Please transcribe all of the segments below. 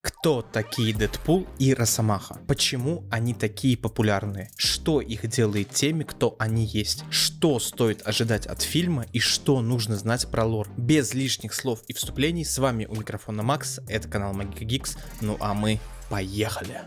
Кто такие Дэдпул и Росомаха? Почему они такие популярные? Что их делает теми, кто они есть? Что стоит ожидать от фильма и что нужно знать про лор? Без лишних слов и вступлений, с вами у микрофона Макс, это канал Magic Geeks, ну а мы поехали!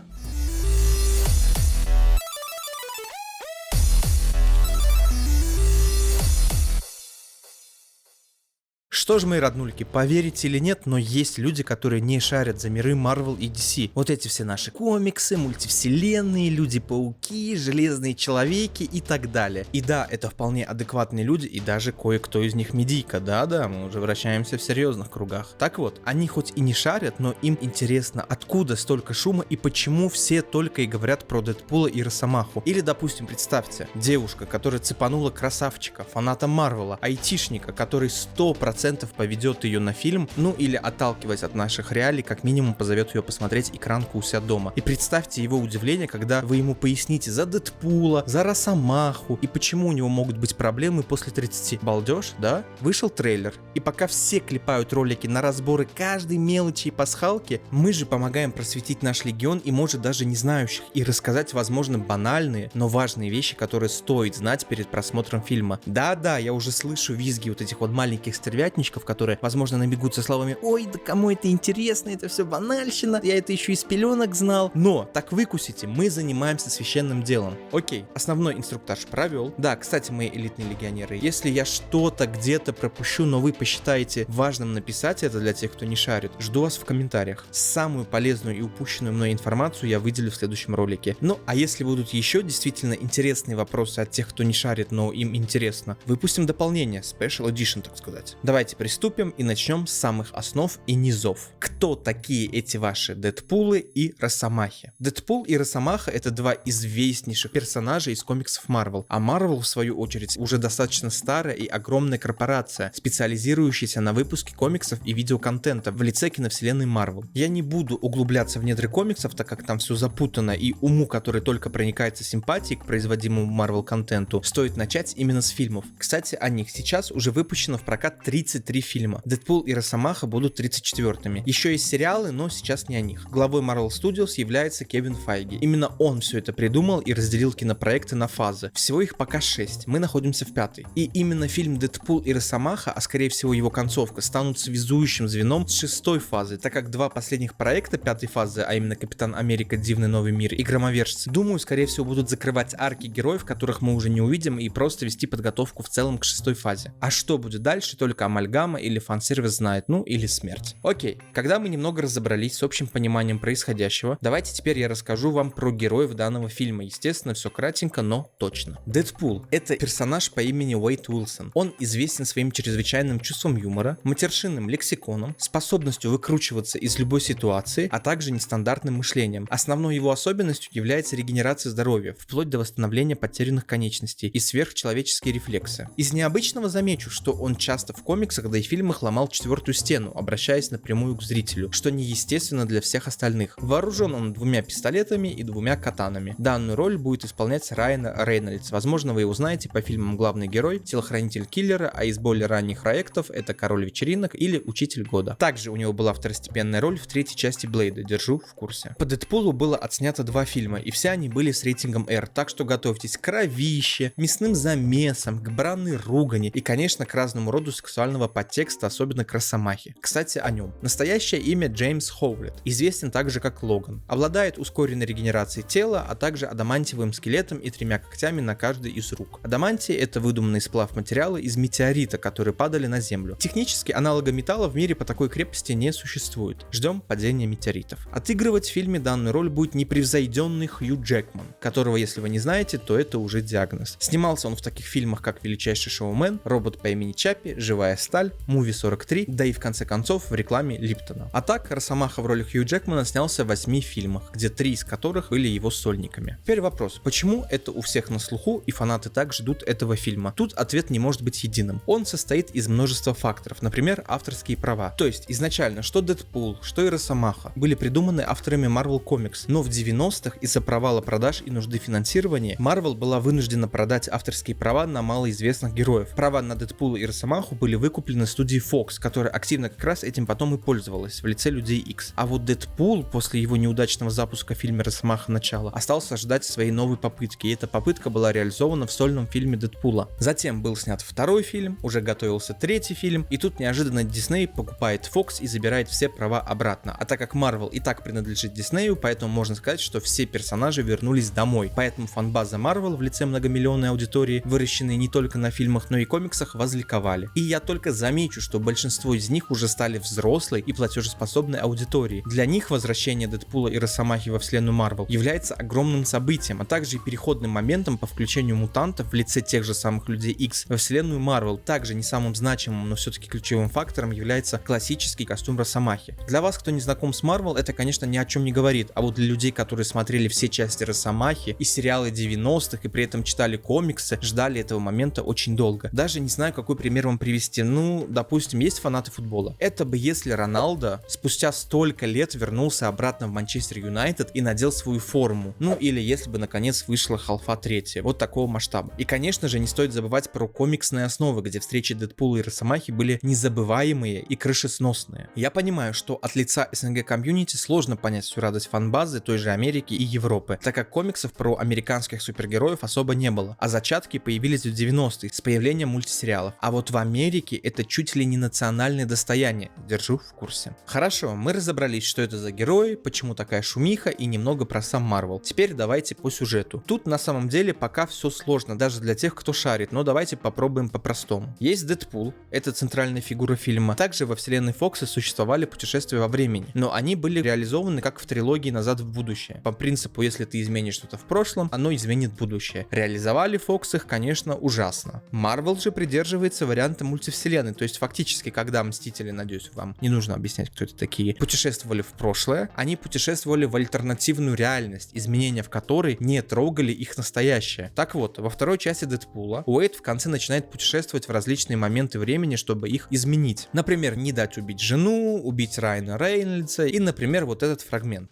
Что ж, мои роднульки, поверите или нет, но есть люди, которые не шарят за миры Marvel и DC. Вот эти все наши комиксы, мультивселенные, Люди-пауки, Железные Человеки и так далее. И да, это вполне адекватные люди, и даже кое-кто из них медийка. Да-да, мы уже вращаемся в серьезных кругах. Так вот, они хоть и не шарят, но им интересно, откуда столько шума и почему все только и говорят про Дэдпула и Росомаху. Или, допустим, представьте, девушка, которая цепанула красавчика, фаната Марвела, айтишника, который 100% поведет ее на фильм, ну или, отталкиваясь от наших реалий, как минимум позовет ее посмотреть экранку у себя дома. И представьте его удивление, когда вы ему поясните за Дэдпула, за Росомаху и почему у него могут быть проблемы после 30. Балдеж, да? Вышел трейлер, и пока все клепают ролики на разборы каждой мелочи и пасхалки, мы же помогаем просветить наш легион и, может, даже не знающих, и рассказать, возможно, банальные, но важные вещи, которые стоит знать перед просмотром фильма. Да-да, я уже слышу визги вот этих вот маленьких стервятников, которые, возможно, набегут со словами: «Ой, да кому это интересно, это все банальщина, я это еще из пеленок знал». Но, так выкусите, мы занимаемся священным делом. Окей, основной инструктаж провел. Да, кстати, мои элитные легионеры, если я что-то где-то пропущу, но вы посчитаете важным написать это для тех, кто не шарит, жду вас в комментариях. Самую полезную и упущенную мной информацию я выделю в следующем ролике. Ну, а если будут еще действительно интересные вопросы от тех, кто не шарит, но им интересно, выпустим дополнение, Special Edition, так сказать. Давайте приступим и начнем с самых основ и низов. Кто такие эти ваши Дэдпулы и Росомахи? Дэдпул и Росомаха — это два известнейших персонажа из комиксов Marvel, а Marvel, в свою очередь, уже достаточно старая и огромная корпорация, специализирующаяся на выпуске комиксов и видеоконтента в лице киновселенной Marvel. Я не буду углубляться в недры комиксов, так как там все запутано, и уму, который только проникается симпатией к производимому Marvel контенту, стоит начать именно с фильмов. Кстати, о них сейчас уже выпущено в прокат 33 фильма. Дэдпул и Росомаха будут 34-ми. Еще есть сериалы, но сейчас не о них. Главой Marvel Studios является Кевин Файги. Именно он все это придумал и разделил кинопроекты на фазы. Всего их пока 6. Мы находимся в 5-й. И именно фильм Дэдпул и Росомаха, а скорее всего его концовка, станут связующим звеном с 6-й фазы, так как два последних проекта 5-й фазы, а именно Капитан Америка: Дивный новый мир и Громовержцы, думаю, скорее всего будут закрывать арки героев, которых мы уже не увидим, и просто вести подготовку в целом к 6-й фазе. А что будет дальше, только амальгама или фан-сервис знает, ну или смерть. Окей, когда мы немного разобрались с общим пониманием происходящего, давайте теперь я расскажу вам про героев данного фильма. Естественно, все кратенько, но точно. Дэдпул — это персонаж по имени Уэйд Уилсон. Он известен своим чрезвычайным чувством юмора, матершинным лексиконом, способностью выкручиваться из любой ситуации, а также нестандартным мышлением. Основной его особенностью является регенерация здоровья, вплоть до восстановления потерянных конечностей и сверхчеловеческие рефлексы. Из необычного замечу, что он часто в комиксах, да и фильмах ломал четвертую стену, обращаясь напрямую к зрителю, что неестественно для всех остальных. Вооружен он 2 пистолетами и 2 катанами. Данную роль будет исполнять Райан Рейнольдс. Возможно, вы его знаете по фильмам «Главный герой», «Телохранитель киллера», а из более ранних проектов это «Король вечеринок» или «Учитель года». Также у него была второстепенная роль в 3-й части Блейда, держу в курсе. По Дэдпулу было отснято 2 фильма, и все они были с рейтингом R, так что готовьтесь к кровище, мясным замесам, к бранной ругани и, конечно, к разному роду сексуального подтекста, особенно к Росомахе. Кстати, о нем. Настоящее имя Джеймс Хоулет, известен также как Логан. Обладает ускоренной регенерацией тела, а также адамантиевым скелетом и 3 когтями на каждой из рук. Адамантий — это выдуманный сплав материала из метеорита, которые падали на Землю. Технически аналога металла в мире по такой крепости не существует. Ждем падения метеоритов. Отыгрывать в фильме данную роль будет непревзойденный Хью Джекман, которого, если вы не знаете, то это уже диагноз. Снимался он в таких фильмах, как «Величайший шоумен», «Робот по имени Чаппи», «Живая сталь», «Муви 43», да и в конце концов в рекламе Липтона. А так, Росомаха в роли Хью Джекмана снялся в 8 фильмах, где 3 из которых были его сольниками. Теперь вопрос, почему это у всех на слуху и фанаты так ждут этого фильма? Тут ответ не может быть единым. Он состоит из множества факторов, например, авторские права. То есть изначально что Дэдпул, что и Росомаха были придуманы авторами Marvel Comics, но в 90-х из-за провала продаж и нужды финансирования Marvel была вынуждена продать авторские права на малоизвестных героев. Права на Дэдпула и Росомаху были выкуплены куплены студией Fox, которая активно как раз этим потом и пользовалась в лице Людей Икс. А вот Дэдпул после его неудачного запуска в фильме «Росомаха. Начало» остался ждать своей новой попытки, и эта попытка была реализована в сольном фильме Дэдпула. Затем был снят второй фильм, уже готовился третий фильм, и тут неожиданно Дисней покупает Fox и забирает все права обратно. А так как Marvel и так принадлежит Диснею, поэтому можно сказать, что все персонажи вернулись домой. Поэтому фан-база Marvel в лице многомиллионной аудитории, выращенной не только на фильмах, но и комиксах, возликовали. И я только замечу, что большинство из них уже стали взрослой и платежеспособной аудиторией. Для них возвращение Дэдпула и Росомахи во вселенную Marvel является огромным событием, а также и переходным моментом по включению мутантов в лице тех же самых Людей Икс во вселенную Marvel. Также не самым значимым, но все-таки ключевым фактором является классический костюм Росомахи. Для вас, кто не знаком с Marvel, это, конечно, ни о чем не говорит, а вот для людей, которые смотрели все части Росомахи и сериалы 90-х и при этом читали комиксы, ждали этого момента очень долго. Даже не знаю, какой пример вам привести. Ну, допустим, есть фанаты футбола. Это бы если Роналдо спустя столько лет вернулся обратно в Манчестер Юнайтед и надел свою форму. Ну, или если бы наконец вышла Халфа 3. Вот такого масштаба. И, конечно же, не стоит забывать про комиксные основы, где встречи Дэдпула и Росомахи были незабываемые и крышесносные. Я понимаю, что от лица СНГ комьюнити сложно понять всю радость фан-базы той же Америки и Европы, так как комиксов про американских супергероев особо не было, а зачатки появились в 90-е с появлением мультисериалов. А вот в Америке это чуть ли не национальное достояние, держу в курсе. Хорошо, мы разобрались, что это за герои, почему такая шумиха и немного про сам Марвел. Теперь давайте по сюжету. Тут на самом деле пока все сложно, даже для тех, кто шарит, но давайте попробуем по-простому. Есть Дэдпул, это центральная фигура фильма. Также во вселенной Фокса существовали путешествия во времени, но они были реализованы как в трилогии «Назад в будущее». По принципу, если ты изменишь что-то в прошлом, оно изменит будущее. Реализовали Фокс их, конечно, ужасно. Марвел же придерживается варианта мультивселенной, то есть фактически, когда Мстители, надеюсь, вам не нужно объяснять, кто это такие, путешествовали в прошлое, они путешествовали в альтернативную реальность, изменения в которой не трогали их настоящее. Так вот, во второй части Дэдпула Уэйд в конце начинает путешествовать в различные моменты времени, чтобы их изменить. Например, не дать убить жену, убить Райана Рейнольдса и, например, вот этот фрагмент.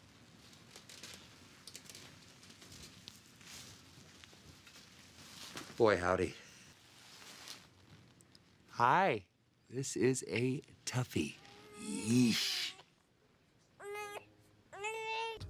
Boy, howdy. Hi, this is a toughie. Yeesh.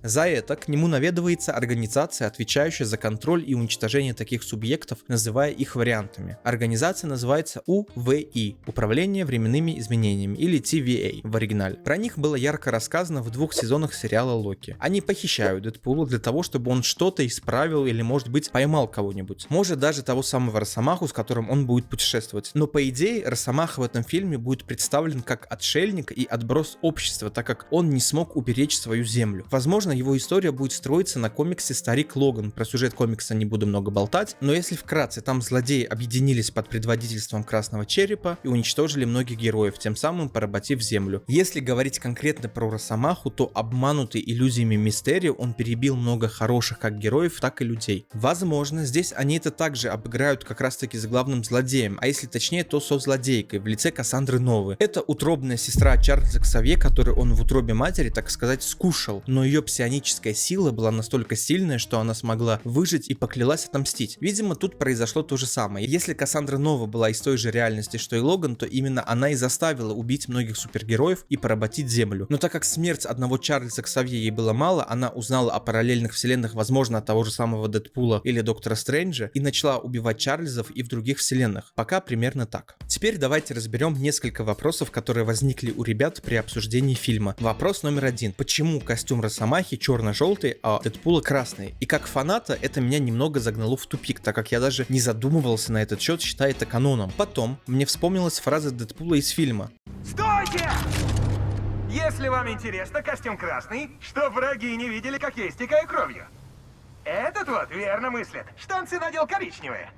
За это к нему наведывается организация, отвечающая за контроль и уничтожение таких субъектов, называя их вариантами. Организация называется УВИ – Управление временными изменениями, или TVA в оригинале. Про них было ярко рассказано в 2 сезонах сериала Локи. Они похищают Дэдпула для того, чтобы он что-то исправил или, может быть, поймал кого-нибудь. Может, даже того самого Росомаху, с которым он будет путешествовать. Но по идее, Росомаха в этом фильме будет представлен как отшельник и отброс общества, так как он не смог уберечь свою землю. Возможно, его история будет строиться на комиксе «Старик Логан». Про сюжет комикса не буду много болтать, но если вкратце, там злодеи объединились под предводительством Красного Черепа и уничтожили многих героев, тем самым поработив землю. Если говорить конкретно про Росомаху, то обманутый иллюзиями Мистерио, он перебил много хороших как героев, так и людей. Возможно, здесь они это также обыграют как раз таки с главным злодеем, а если точнее, то со злодейкой в лице Кассандры Новы. Это утробная сестра Чарльза Ксавье, которую он в утробе матери, так сказать, скушал, но ее псионическая сила была настолько сильная, что она смогла выжить и поклялась отомстить. Видимо, тут произошло то же самое. Если Кассандра Нова была из той же реальности, что и Логан, то именно она и заставила убить многих супергероев и поработить Землю. Но так как смерть одного Чарльза Ксавье ей было мало, она узнала о параллельных вселенных, возможно, от того же самого Дэдпула или Доктора Стрэнджа, и начала убивать Чарльзов и в других вселенных. Пока примерно так. Теперь давайте разберем несколько вопросов, которые возникли у ребят при обсуждении фильма. Вопрос номер 1. Почему костюм Росомахи черно-желтый, а Дэдпула красный? И как фаната это меня немного загнало в тупик, так как я даже не задумывался на этот счет, считая это каноном. Потом мне вспомнилась фраза Дэдпула из фильма. Стойте! Если вам интересно, костюм красный, чтоб враги не видели, как я истекаю кровью. Этот вот верно мыслит. Штанцы надел коричневые.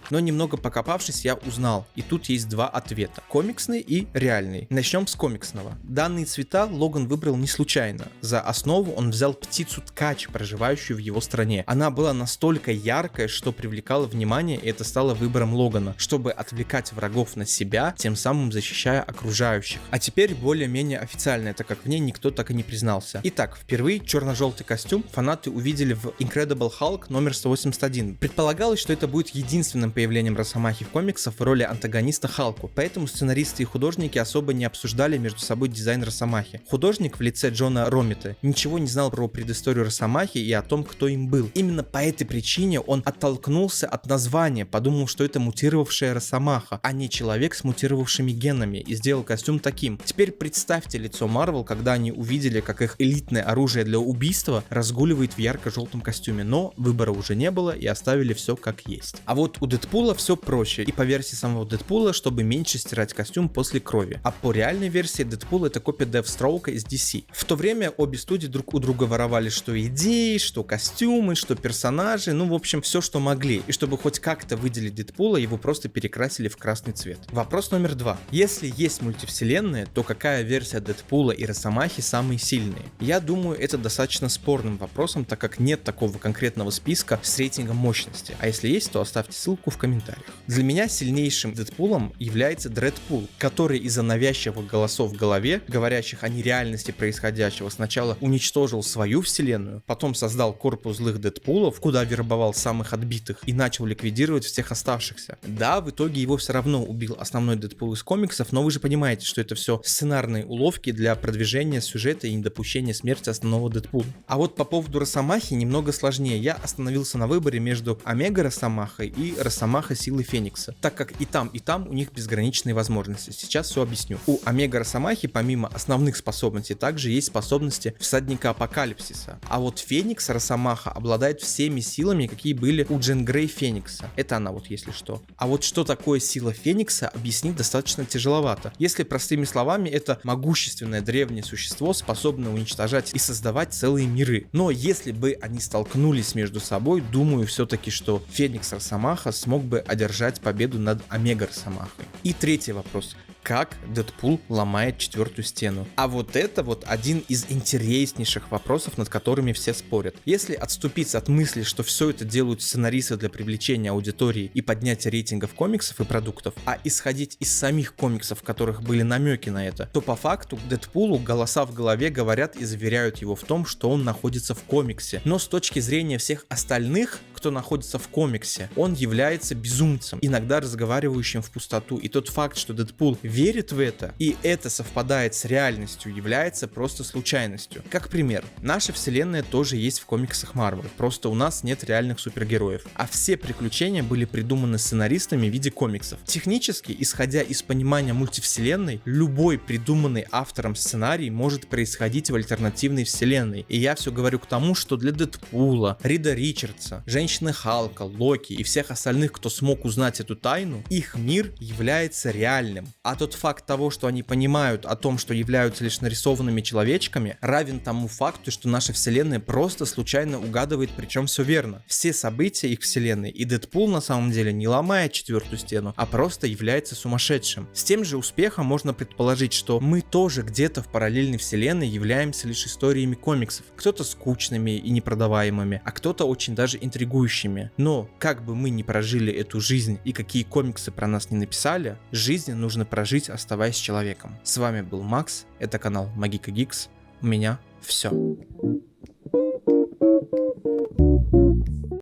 Но немного покопавшись, я узнал, и тут есть 2 ответа: комиксный и реальный. Начнем с комиксного. Данные цвета Логан выбрал не случайно. За основу он взял птицу-ткач, проживающую в его стране. Она была настолько яркая, что привлекала внимание, и это стало выбором Логана, чтобы отвлекать врагов на себя, тем самым защищая окружающих. А теперь более-менее официальная, так как в ней никто так и не признался. Итак, впервые черно-желтый костюм фанаты увидели в Incredible Hulk номер 181. Предполагалось, что это будет единственным официальным появлением Росомахи в комиксах в роли антагониста Халку, поэтому сценаристы и художники особо не обсуждали между собой дизайн Росомахи. Художник в лице Джона Ромита ничего не знал про предысторию Росомахи и о том, кто им был. Именно по этой причине он оттолкнулся от названия, подумал, что это мутировавшая Росомаха, а не человек с мутировавшими генами, и сделал костюм таким. Теперь представьте лицо Марвел, когда они увидели, как их элитное оружие для убийства разгуливает в ярко-желтом костюме, но выбора уже не было и оставили все как есть. А вот у Дэдпула все проще, и по версии самого Дэдпула, чтобы меньше стирать костюм после крови. А по реальной версии Дэдпул это копия Девстроука из DC. В то время обе студии друг у друга воровали что идеи, что костюмы, что персонажи, ну в общем все, что могли. И чтобы хоть как-то выделить Дэдпула, его просто перекрасили в красный цвет. Вопрос номер 2. Если есть мультивселенная, то какая версия Дэдпула и Росомахи самые сильные? Я думаю, это достаточно спорным вопросом, так как нет такого конкретного списка с рейтингом мощности. А если есть, то оставьте ссылку в комментариях. Для меня сильнейшим Дэдпулом является Дрэдпул, который из-за навязчивых голосов в голове, говорящих о нереальности происходящего, сначала уничтожил свою вселенную, потом создал корпус злых Дэдпулов, куда вербовал самых отбитых и начал ликвидировать всех оставшихся. Да, в итоге его все равно убил основной Дэдпул из комиксов, но вы же понимаете, что это все сценарные уловки для продвижения сюжета и недопущения смерти основного Дэдпула. А вот по поводу Росомахи немного сложнее. Я остановился на выборе между Омега Росомахой и Росомаха Силы Феникса, так как и там у них безграничные возможности. Сейчас все объясню. У Омега Росомахи помимо основных способностей также есть способности Всадника Апокалипсиса. А вот Феникс Росомаха обладает всеми силами, какие были у Джен Грей Феникса. Это она вот если что. А вот что такое сила Феникса, объяснить достаточно тяжеловато. Если простыми словами, это могущественное древнее существо, способное уничтожать и создавать целые миры. Но если бы они столкнулись между собой, думаю все-таки, что Феникс Росомаха смог бы одержать победу над Омега Росомахой. И третий вопрос. Как Дэдпул ломает четвертую стену? А вот это вот один из интереснейших вопросов, над которыми все спорят. Если отступиться от мысли, что все это делают сценаристы для привлечения аудитории и поднятия рейтингов комиксов и продуктов, а исходить из самих комиксов, в которых были намеки на это, то по факту к Дэдпулу голоса в голове говорят и заверяют его в том, что он находится в комиксе. Но с точки зрения всех остальных, кто находится в комиксе, он является безумцем, иногда разговаривающим в пустоту. И тот факт, что Дэдпул верит в это, и это совпадает с реальностью, является просто случайностью. Как пример, наша вселенная тоже есть в комиксах Marvel, просто у нас нет реальных супергероев, а все приключения были придуманы сценаристами в виде комиксов. Технически, исходя из понимания мультивселенной, любой придуманный автором сценарий может происходить в альтернативной вселенной. И я все говорю к тому, что для Дэдпула, Рида Ричардса, Женщины Халка, Локи и всех остальных, кто смог узнать эту тайну, их мир является реальным. А тот факт того, что они понимают о том, что являются лишь нарисованными человечками, равен тому факту, что наша вселенная просто случайно угадывает, причем все верно. Все события их вселенной, и Дэдпул на самом деле не ломает четвертую стену, а просто является сумасшедшим. С тем же успехом можно предположить, что мы тоже где-то в параллельной вселенной являемся лишь историями комиксов. Кто-то скучными и непродаваемыми, а кто-то очень даже интригующими. Но как бы мы ни прожили эту жизнь и какие комиксы про нас не написали, жизнь нужно прожить, оставаясь человеком. С вами был Макс, это канал Магика Гикс. У меня все.